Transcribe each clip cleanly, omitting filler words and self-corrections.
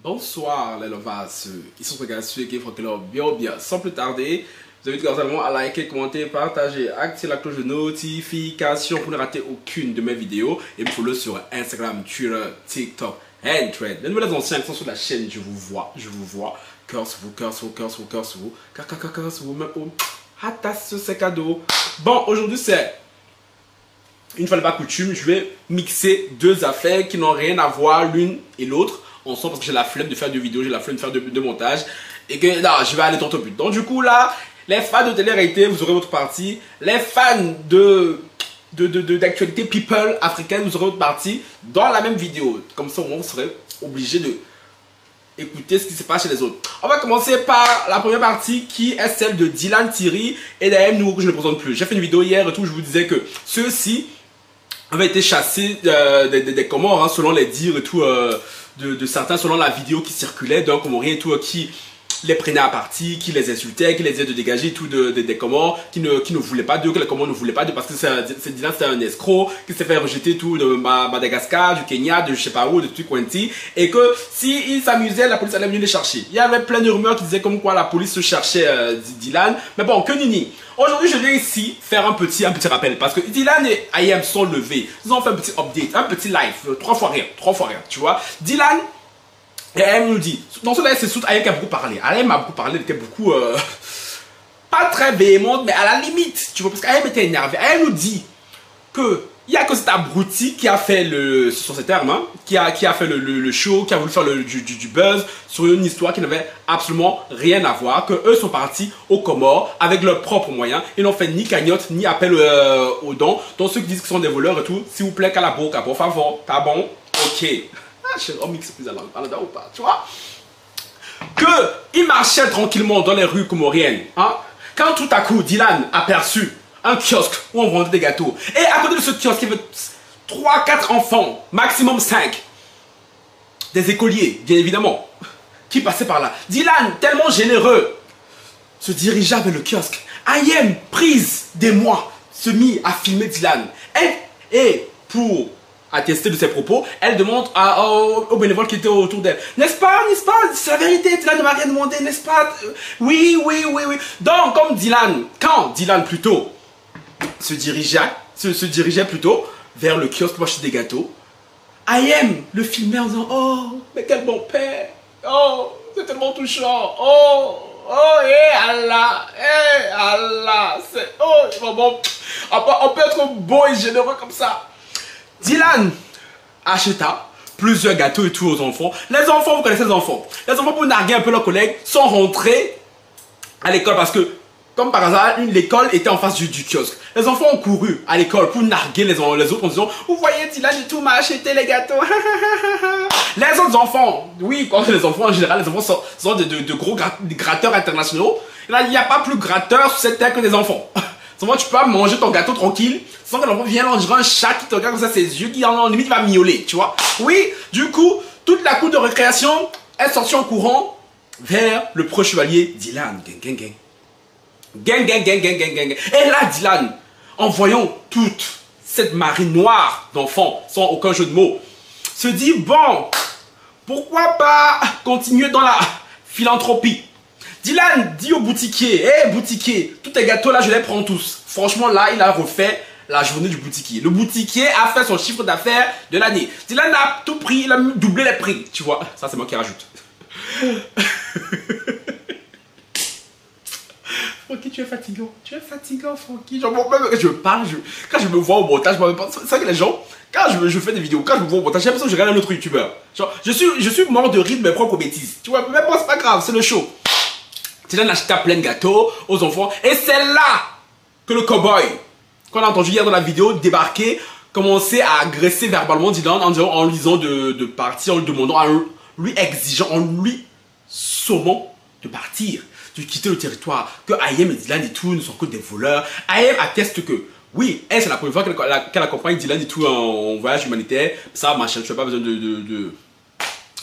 Bonsoir les lovas, ils sont regardés sur l'équipe Club bien. Sans plus tarder, vous invite également à liker, commenter, partager, activer la cloche de notification pour ne rater aucune de mes vidéos et me follow sur Instagram, Twitter, TikTok et Thread. Les nouvelles anciens qui sont sur la chaîne, je vous vois. Cœur sur vous, cœur sur vous, même au hâtasse, c'est cadeau. Bon, aujourd'hui c'est une fois n'est pas coutume, je vais mixer deux affaires qui n'ont rien à voir l'une et l'autre ensemble parce que j'ai la flemme de faire de vidéos, j'ai la flemme de faire de montage et que là je vais aller tant au but. Donc du coup là, les fans de télé-réalité, vous aurez votre partie. Les fans d'actualité people africaine, vous aurez votre partie dans la même vidéo. Comme ça au moins vous serez obligé de écouter ce qui se passe chez les autres. On va commencer par la première partie qui est celle de Dylan Thierry et d'AM Nour que je ne présente plus. J'ai fait une vidéo hier et tout, je vous disais que ceux-ci avaient été chassés des Comores, hein, selon les dires et tout de certains, selon la vidéo qui circulait d'un Comorien et tout, qui les prenait à partie, qui les insultait, qui les disait de dégager tout des Comores, qui ne voulaient pas d'eux, que les Comores ne voulaient pas d'eux parce que Dylan c'était un escroc, qui s'est fait rejeter tout de Madagascar, du Kenya, de je sais pas où, de Tukwenti, et que s'il s'amusait, la police allait venir les chercher. Il y avait plein de rumeurs qui disaient comme quoi la police se cherchait Dylan, mais bon, que nini. Aujourd'hui, je viens ici faire un petit rappel parce que Dylan et IM sont levés. Ils ont fait un petit update, un petit live, trois fois rien, tu vois. Dylan et IM nous dit, dans ce live, c'est surtout IM qui a beaucoup parlé. IM a beaucoup parlé, il était beaucoup, pas très véhémente, mais à la limite, tu vois, parce qu'IM était énervé. IM nous dit que il y a que cet abruti qui a fait ce sont ces termes, hein, qui a fait le show, qui a voulu faire du buzz sur une histoire qui n'avait absolument rien à voir, que eux sont partis aux Comores avec leurs propres moyens. Ils n'ont fait ni cagnotte, ni appel aux dons. Donc ceux qui disent qu'ils sont des voleurs et tout, s'il vous plaît, qu'à la boca, pour favor, t'as bon? Ok. Ah, je remix plus à l'endroit ou pas, tu vois? Qu'ils marchaient tranquillement dans les rues comoriennes, hein, quand tout à coup, Dylan a aperçu un kiosque où on vendait des gâteaux. Et à côté de ce kiosque, il y avait 3-4 enfants, maximum 5. Des écoliers, bien évidemment, qui passaient par là. Dylan, tellement généreux, se dirigea vers le kiosque. IM, prise des mois, se mit à filmer Dylan. Et pour attester de ses propos, elle demande aux bénévoles qui étaient autour d'elle. N'est-ce pas, c'est la vérité, Dylan ne m'a rien demandé, n'est-ce pas? Oui. Donc, comme Dylan, quand Dylan plutôt se dirigeait plutôt vers le kiosque pour acheter des gâteaux, IM le filmait en disant, oh, mais quel bon père, oh, c'est tellement touchant, oh, Allah, c'est, oh, vraiment, on peut être beau et généreux comme ça. Dylan acheta plusieurs gâteaux et tout aux enfants. Les enfants, vous connaissez les enfants. Les enfants, pour narguer un peu leurs collègues, sont rentrés à l'école parce que, comme par hasard, l'école était en face du kiosque. Les enfants ont couru à l'école pour narguer les autres en disant, vous voyez, Dylan et tout m'a acheté les gâteaux. Les autres enfants, oui, quand les enfants en général, les enfants sont de gros gratteurs internationaux. Il n'y a pas plus gratteur sur cette terre que les enfants. Souvent, tu peux pas manger ton gâteau tranquille sans que l'enfant vienne, on dirait un chat qui te regarde comme ça, ses yeux qui en limite va miauler, tu vois. Oui, du coup, toute la cour de récréation est sortie en courant vers le pro chevalier Dylan. Gang. Et là, Dylan, en voyant toute cette marée noire d'enfants, sans aucun jeu de mots, se dit, bon, pourquoi pas continuer dans la philanthropie. Dylan dit au boutiquier, hé boutiquier, tous tes gâteaux là, je les prends tous. Franchement là, il a refait la journée du boutiquier. Le boutiquier a fait son chiffre d'affaires de l'année. Dylan a tout pris, il a doublé les prix. Tu vois, ça c'est moi qui rajoute. Francky, tu es fatigant, Francky. Genre, même quand je parle, quand je me vois au montage, c'est vrai que les gens, quand je fais des vidéos, quand je me vois au montage, j'ai l'impression que je regarde un autre youtubeur. Genre, je suis mort de rire de mes propres bêtises. Tu vois, mais bon, c'est pas grave, c'est le show. Dylan acheta plein de gâteaux aux enfants. Et c'est là que le cowboy, qu'on a entendu hier dans la vidéo, débarquer, commencer à agresser verbalement Dylan en lui disant de partir, en lui demandant, en lui exigeant, en lui sommant de partir, de quitter le territoire. Que IM et Dylan et tout ne sont que des voleurs. IM atteste que, oui, elle c'est la première fois qu'elle accompagne Dylan et tout en voyage humanitaire. Ça, machin, tu n'as pas besoin de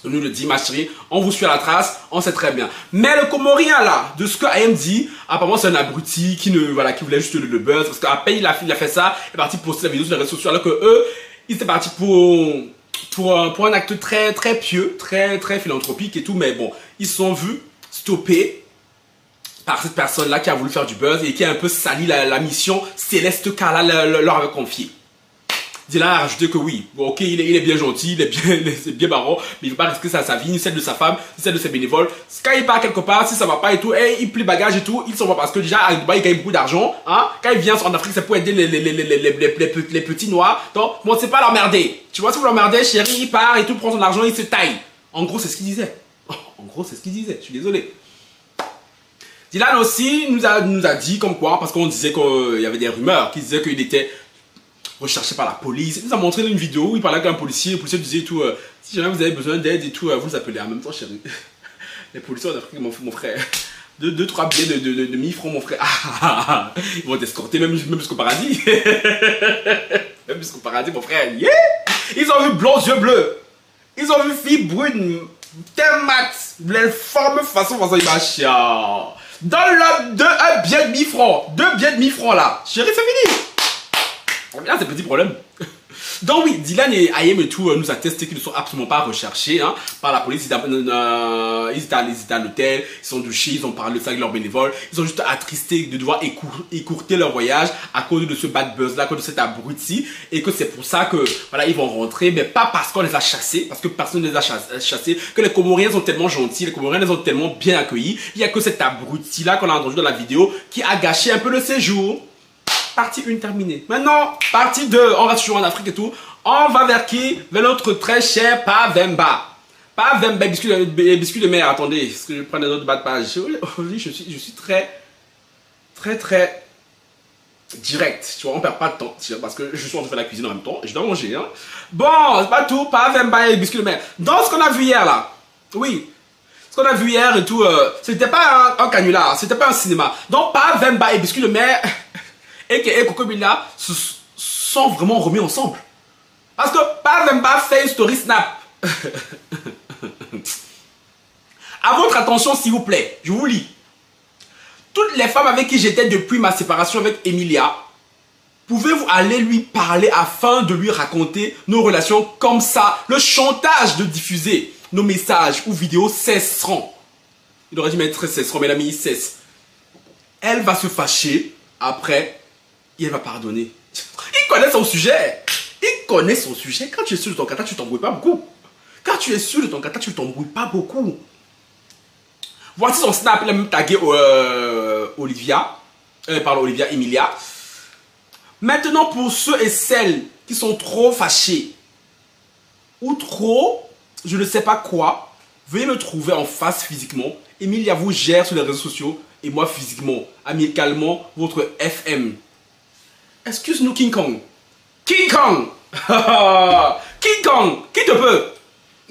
nous le dit, ma chérie, on vous suit à la trace, on sait très bien. Mais le Comorien là, de ce que IM dit, apparemment c'est un abruti qui voulait juste le buzz, parce qu'à peine il a fait ça, il est parti poster la vidéo sur les réseaux sociaux, alors que eux, ils étaient partis pour pour un acte très pieux, très philanthropique et tout, mais bon, ils se sont vus stoppés par cette personne-là qui a voulu faire du buzz et qui a un peu sali la mission céleste qu'Allah leur avait confiée. Dylan a rajouté que oui, bon, ok, il est bien gentil, il est bien marrant, mais il ne veut pas risquer sa vie, ni celle de sa femme, ni celle de ses bénévoles. Quand il part quelque part, si ça va pas et tout, il plie bagage et tout, il s'en va parce que déjà à Dubaï, il gagne beaucoup d'argent. Hein? Quand il vient en Afrique, c'est pour aider les petits noirs. Donc, bon, c'est pas l'emmerder. Tu vois, si vous l'emmerdez, chérie, il part et tout, prend son argent, il se taille. En gros, c'est ce qu'il disait. En gros, c'est ce qu'il disait, je suis désolé. Dylan aussi nous a dit comme quoi, parce qu'on disait qu'il y avait des rumeurs qui disaient qu'il était recherché par la police. Il nous a montré une vidéo où il parlait avec un policier. Le policier disait tout, si jamais vous avez besoin d'aide et tout, vous appelez. En même temps, chérie, les policiers en Afrique, mon frère, 2-3 billets de 1000 francs, mon frère. Ils vont t'escorter même jusqu'au paradis. Même jusqu'au paradis, mon frère. Yeah! Ils ont vu blonds, yeux bleus. Ils ont vu filles brunes, teint mat, les formes façon, il marche. Dans un billet de 1000 francs. 2 billets de 1000 francs là. Chérie, c'est fini. Là, c'est un petit problème. Donc oui, Dylan et Ayem et tout nous attestent qu'ils ne sont absolument pas recherchés hein, par la police. Ils étaient à l'hôtel, ils sont douchés, ils ont parlé de ça avec leurs bénévoles. Ils sont juste attristés de devoir écourter leur voyage à cause de ce bad buzz là, à cause de cet abruti. Et que c'est pour ça que voilà, ils vont rentrer, mais pas parce qu'on les a chassés, parce que personne ne les a chassés, que les Comoriens sont tellement gentils, les Comoriens les ont tellement bien accueillis. Il n'y a que cet abruti là qu'on a entendu dans la vidéo qui a gâché un peu le séjour. Partie 1 terminée. Maintenant, partie 2, on reste toujours en Afrique et tout. On va vers qui? Vers notre très cher Pavemba. Pavemba, biscuit de mer. Attendez, est-ce que je prends des autres bas de page? Aujourd'hui, je suis très direct. Tu vois, on perd pas de temps. Parce que je suis en train de faire la cuisine en même temps. Et je dois manger. Hein. Bon, c'est pas tout. Pavemba et biscuit de mer. Dans ce qu'on a vu hier là. Oui. Ce qu'on a vu hier et tout. C'était pas un canular. C'était pas un cinéma. Donc, Pavemba et biscuit de mer. Et Cocomilla se sont vraiment remis ensemble. Parce que Pavemba fait une story snap. À votre attention, s'il vous plaît, je vous lis. Toutes les femmes avec qui j'étais depuis ma séparation avec Emilia, pouvez-vous aller lui parler afin de lui raconter nos relations comme ça? Le chantage de diffuser nos messages ou vidéos cesseront. Il aurait dû mettre cesseront, mais il a mis cesse. Elle va se fâcher après. Et elle va pardonner. Il connaît son sujet. Il connaît son sujet. Quand tu es sûr de ton kata, tu t'embrouilles pas beaucoup. Quand tu es sûr de ton kata, tu t'embrouilles pas beaucoup. Voici son snap. Il a même tagué Olivia. Olivia Emilia. Maintenant, pour ceux et celles qui sont trop fâchés ou trop, je ne sais pas quoi, veuillez me trouver en face physiquement. Emilia vous gère sur les réseaux sociaux et moi physiquement, amicalement, votre FM. Excuse-nous, King Kong. King Kong. King Kong. Qui te peut?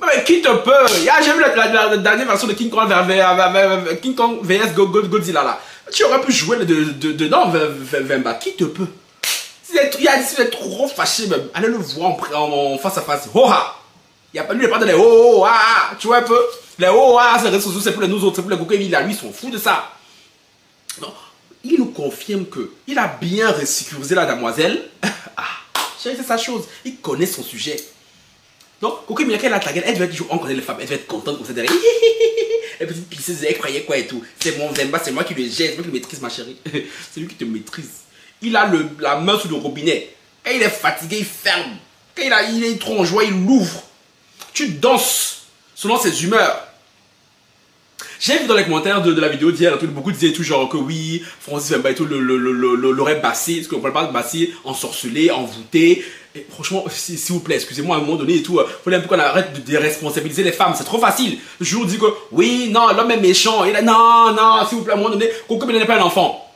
Mais qui te peut? J'ai vu la dernière version de King Kong vers King Kong vs Godzilla là. Tu aurais pu jouer dedans, Vemba. Qui te peut? Il est trop fâché même. Allez le voir en face à face. Ho-ha. Lui, il n'est pas dans les ho-ha. Tu vois un peu? Les ho-ha, c'est les réseaux sociaux, c'est pour les nous autres, c'est pour les Coco Emilia. Lui, ils sont fous de ça. Non. Il nous confirme qu'il a bien resécurisé la demoiselle. C'est sa chose. Il connaît son sujet. Donc, Coco Emilia, quand elle a ta gueule, elle devait être, on connaît les femmes, elle devait être contente comme ça derrière. Elle petite pisseuse, elle croyait quoi et tout. C'est mon Vemba, c'est moi qui le gère, c'est moi qui le maîtrise, ma chérie. C'est lui qui te maîtrise. Il a la main sous le robinet. Quand il est fatigué, il ferme. Quand il est trop en joie, il l'ouvre. Tu danses selon ses humeurs. J'ai vu dans les commentaires de la vidéo d'hier, beaucoup disaient tout genre que oui, Francis Vemba et tout l'aurait bassé, parce qu'on ne parle pas de bassé, ensorcelé, envoûté. Et franchement, s'il vous plaît, excusez-moi à un moment donné et tout, il faut un peu qu'on arrête de déresponsabiliser les femmes, c'est trop facile. Je vous dis que oui, non, l'homme est méchant, non, s'il vous plaît, à un moment donné, Coco Emilia n'est pas un enfant.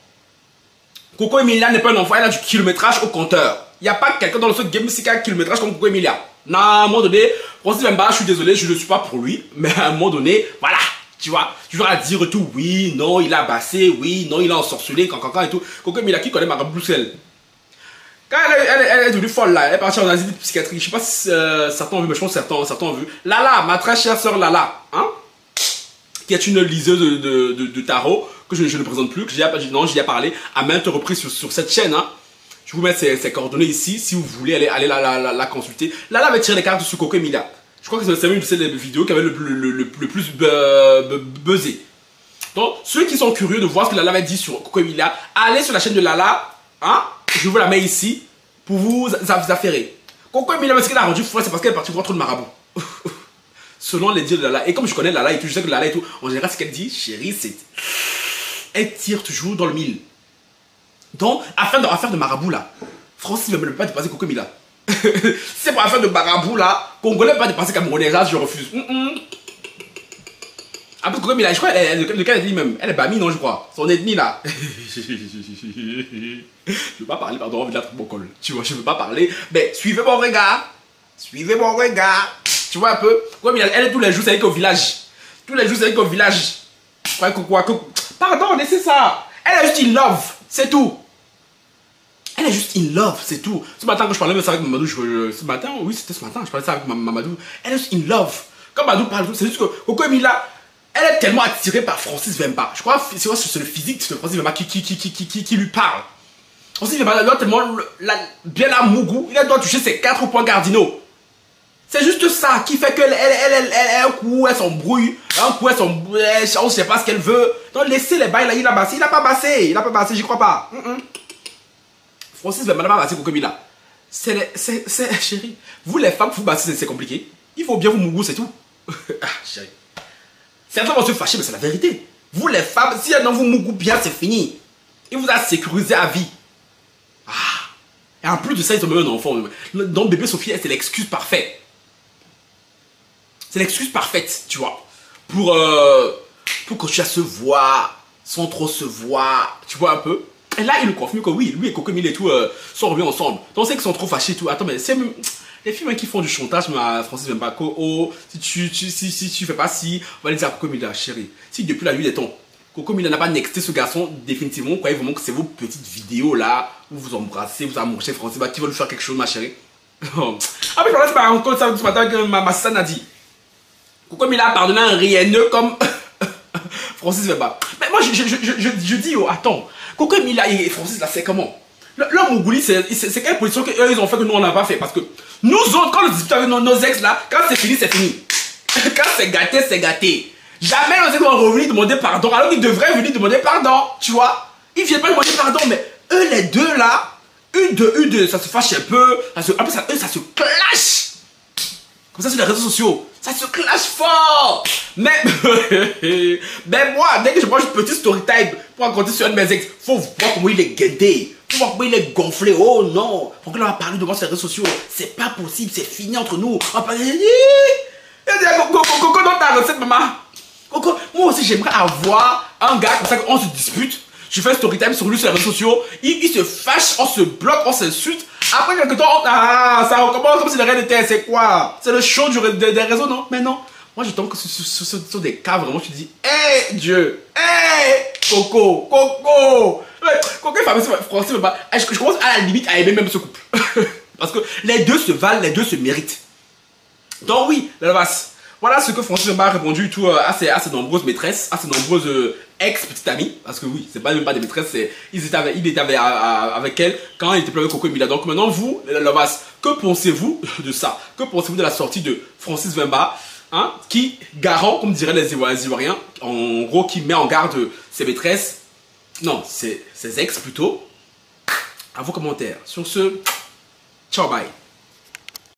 Coco Emilia n'est pas un enfant, elle a du kilométrage au compteur. Il n'y a pas quelqu'un dans le game qui a un kilométrage comme Coco Emilia. Non, à un moment donné, Francis Vemba, je suis désolé, je ne suis pas pour lui, mais à un moment donné, voilà. Tu vois, toujours à dire tout, oui, non, il a bassé, oui, non, il a ensorcelé, quand et tout. Coco Emilia qui connaît Marie Bruxelles. Quand elle est devenue folle là, elle est partie en Asie psychiatrique. Je sais pas si certains ont vu, mais je pense que certains ont vu. Lala, ma très chère sœur Lala, hein, qui est une liseuse de tarot, que je ne présente plus, que j'y ai parlé à maintes reprises sur cette chaîne. Hein. Je vous mets ses coordonnées ici si vous voulez aller la consulter. Lala avait tiré les cartes sur Coco et Mila. Je crois que c'est une de ces vidéos qui avait le plus buzzé. Donc, ceux qui sont curieux de voir ce que Lala avait dit sur Coco et Mila, allez sur la chaîne de Lala. Hein? Je vous la mets ici pour vous affairer. Coco et Mila, ce qu'elle a rendu fou, c'est parce qu'elle est partie voir trop de marabouts. Selon les dires de Lala. Et comme je connais Lala et tout, je sais que Lala et tout, en général, ce qu'elle dit, chérie, c'est. Elle tire toujours dans le mille. Donc, affaire de marabout là, Francis ne veut pas dépasser Coco Mila. C'est pour affaire de marabout là, Congolais ne peut pas dépasser Camerounais, là je refuse. Ah, parce que Coco Mila, je crois, lequel elle dit même, elle est Bami, non, je crois. Son ethnie là. Je veux pas parler, pardon, on vient d'être mon col. Tu vois, je veux pas parler. Mais suivez mon regard. Suivez mon regard. Tu vois un peu, Coco Mila, elle est tous les jours, c'est avec au village. Tous les jours, c'est avec au village. Quoi, pardon, laissez ça. Elle est juste in love, c'est tout. Elle est juste in love, c'est tout. Ce matin, quand je parlais de ça avec Mamadou, ce matin, oui, c'était ce matin, je parlais de ça avec Mamadou. Elle est juste in love. Quand Mamadou parle, c'est juste que Coco Mila, elle est tellement attirée par Francis Vemba. Je crois que c'est le physique de Francis Vemba qui lui parle. Francis Vemba, elle doit tellement bien la mougou, il doit toucher ses 4 points cardinaux. C'est juste ça qui fait qu'elle un coup elle s'embrouille, un coup on ne sait pas ce qu'elle veut. Donc laissez les bails là, il a pas bassé, j'y crois pas. Francis va pas basser Coco Mila. Chérie, vous les femmes, vous bassez, c'est compliqué. Il faut bien vous mougou, c'est tout. Ah, chérie. Certains vont se fâcher, mais c'est la vérité. Vous les femmes, si un homme vous mougou bien, c'est fini. Il vous a sécurisé à vie. Ah. Et en plus de ça, ils ont même un enfant. Donc bébé Sophie, c'est l'excuse parfaite. C'est l'excuse parfaite, tu vois, pour continuer à se voir, sans trop se voir, tu vois un peu. Et là, il nous confirme que oui, lui et Coco Mila et tout sont revenus ensemble. Donc on sait qu'ils sont trop fâchés et tout. Attends, mais c'est même les filles qui font du chantage, mais à Francis Vemba, oh, si tu fais pas si, on va aller dire à Coco Mila, chérie, si depuis la nuit des temps, Coco Mila n'a pas nexté ce garçon, définitivement, croyez vraiment que c'est vos petites vidéos là, où vous embrassez, vous amourchez Francis Vemba, qui veulent faire quelque chose, ma chérie. Ah, mais je parlais encore ça ce matin que ma sœur a dit. Coco Mila a pardonné un rienneux comme Francis Vemba. Mais moi, je dis, oh, attends, Coco Mila et Francis, là, c'est comment? Leur Mougouli, c'est quelle position qu'eux, ils ont fait que nous, on n'a pas fait? Parce que nous autres, quand on discute avec nos ex, là, quand c'est fini, c'est fini. Quand c'est gâté, c'est gâté. Jamais nos ex vont revenir demander pardon, alors qu'ils devraient venir demander pardon, tu vois? Ils viennent pas demander pardon, mais eux, les deux, là, une de, ça se fâche un peu, en plus, ça se clash. Comme ça sur les réseaux sociaux, ça se clash fort. Mais moi, dès que je prends une petite story time pour raconter sur un de mes ex, faut voir comment il est guetté, faut voir comment il est gonflé. Oh non, pourquoi on va parler devant sur les réseaux sociaux? C'est pas possible, c'est fini entre nous. On va parler. Coco, dans ta recette, maman. Coco, moi aussi j'aimerais avoir un gars comme ça qu'on se dispute. Je fais un story time sur lui sur les réseaux sociaux. Il se fâche, on se bloque, on s'insulte. Après quelques temps, ça recommence comme si de rien n'était. C'est quoi? C'est le show des réseaux, non? Mais non. Moi, je tombe que ce sont des cas vraiment. Tu te dis, hé, Dieu, hé, Coco. Coco et Francis, je commence à la limite à aimer même ce couple. Parce que les deux se valent, les deux se méritent. Donc, oui, la vasse. Voilà ce que Francis Vemba a répondu tout à ses nombreuses maîtresses, à ses nombreuses ex-petites amies. Parce que oui, c'est pas même pas des maîtresses, il était avec elle quand il était plus avec Coco et Mila. Donc maintenant, vous, Lovas, que pensez-vous de ça? Que pensez-vous de la sortie de Francis Vemba, hein, qui garant, comme diraient les Ivoiriens, en gros, qui met en garde ses maîtresses, non, ses ex plutôt. À vos commentaires. Sur ce, ciao, bye.